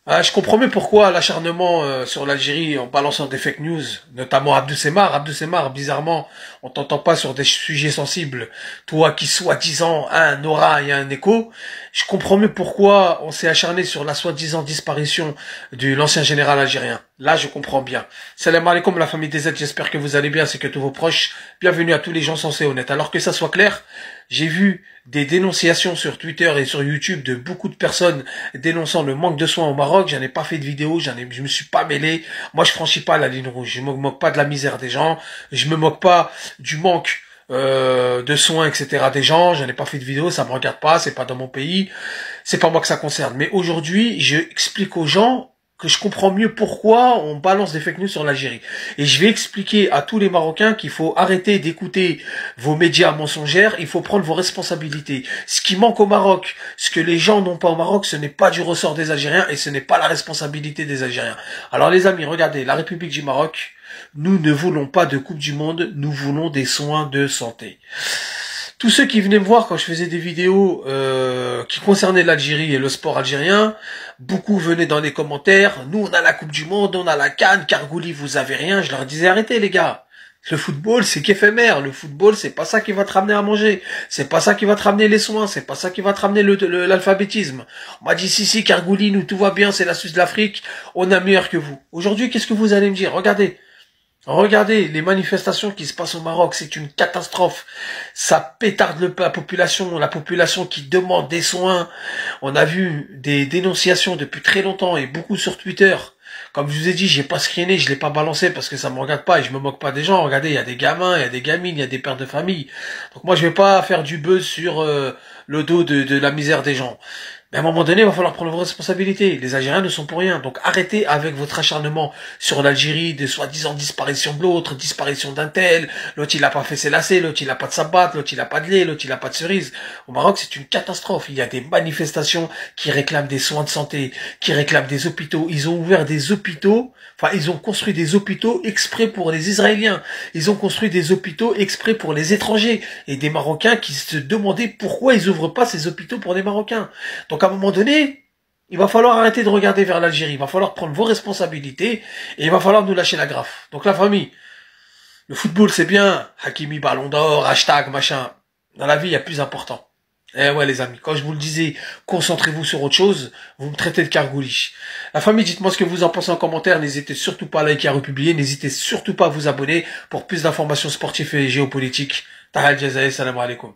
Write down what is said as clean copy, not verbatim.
Ah, je comprends mieux pourquoi l'acharnement sur l'Algérie en balançant des fake news, notamment Abdou Semmar. Abdou Semmar, bizarrement, on t'entend pas sur des sujets sensibles. Toi qui soi-disant a un aura et un écho, je comprends mieux pourquoi on s'est acharné sur la soi-disant disparition de l'ancien général algérien. Là, je comprends bien. Salam alaikum la famille des aides, j'espère que vous allez bien, c'est que tous vos proches. Bienvenue à tous les gens sensés et honnêtes. Alors que ça soit clair, j'ai vu des dénonciations sur Twitter et sur YouTube de beaucoup de personnes dénonçant le manque de soins au Maroc. J'en ai pas fait de vidéo, je me suis pas mêlé. Moi, je franchis pas la ligne rouge. Je me moque pas de la misère des gens. Je me moque pas du manque de soins, etc. des gens. J'en ai pas fait de vidéo, ça me regarde pas, c'est pas dans mon pays. C'est pas moi que ça concerne. Mais aujourd'hui, je explique aux gens que je comprends mieux pourquoi on balance des fake news sur l'Algérie. Et je vais expliquer à tous les Marocains qu'il faut arrêter d'écouter vos médias mensongères, il faut prendre vos responsabilités. Ce qui manque au Maroc, ce que les gens n'ont pas au Maroc, ce n'est pas du ressort des Algériens et ce n'est pas la responsabilité des Algériens. Alors les amis, regardez, la République du Maroc, nous ne voulons pas de Coupe du Monde, nous voulons des soins de santé. Tous ceux qui venaient me voir quand je faisais des vidéos qui concernaient l'Algérie et le sport algérien, beaucoup venaient dans les commentaires, nous on a la Coupe du Monde, on a la CAN, Kargouli vous avez rien, je leur disais arrêtez les gars. Le football, c'est qu'éphémère. Le football, c'est pas ça qui va te ramener à manger. C'est pas ça qui va te ramener les soins. C'est pas ça qui va te ramener l'alphabétisme. On m'a dit, si, Kargouli, nous, tout va bien, c'est la Suisse de l'Afrique. On a meilleur que vous. Aujourd'hui, qu'est-ce que vous allez me dire? Regardez les manifestations qui se passent au Maroc, c'est une catastrophe. Ça pétarde la population qui demande des soins. On a vu des dénonciations depuis très longtemps et beaucoup sur Twitter. Comme je vous ai dit, j'ai pas screené, je l'ai pas balancé parce que ça me regarde pas et je me moque pas des gens. Regardez, il y a des gamins, il y a des gamines, il y a des pères de famille. Donc moi, je vais pas faire du buzz sur le dos de la misère des gens. Mais à un moment donné, il va falloir prendre vos responsabilités. Les Algériens ne sont pour rien. Donc arrêtez avec votre acharnement sur l'Algérie, de soi-disant disparition de l'autre, disparition d'un tel, l'autre il a pas fait ses lacets, l'autre il a pas de sabbat, l'autre il a pas de lait, l'autre il a pas de cerise. Au Maroc, c'est une catastrophe. Il y a des manifestations qui réclament des soins de santé, qui réclament des hôpitaux. Ils ont ouvert des hôpitaux, enfin ils ont construit des hôpitaux exprès pour les Israéliens. Ils ont construit des hôpitaux exprès pour les étrangers. Et des Marocains qui se demandaient pourquoi ils ouvrent pas ces hôpitaux pour les Marocains. Donc à un moment donné, il va falloir arrêter de regarder vers l'Algérie. Il va falloir prendre vos responsabilités et il va falloir nous lâcher la graffe. Donc la famille, le football c'est bien, Hakimi Ballon d'Or, hashtag, machin. Dans la vie, il y a plus important. Eh ouais les amis, quand je vous le disais, concentrez-vous sur autre chose, vous me traitez de cargouliche. La famille, dites-moi ce que vous en pensez en commentaire, n'hésitez surtout pas à liker et à republier, n'hésitez surtout pas à vous abonner pour plus d'informations sportives et géopolitiques. Tahal Jazaï, salam alaikum.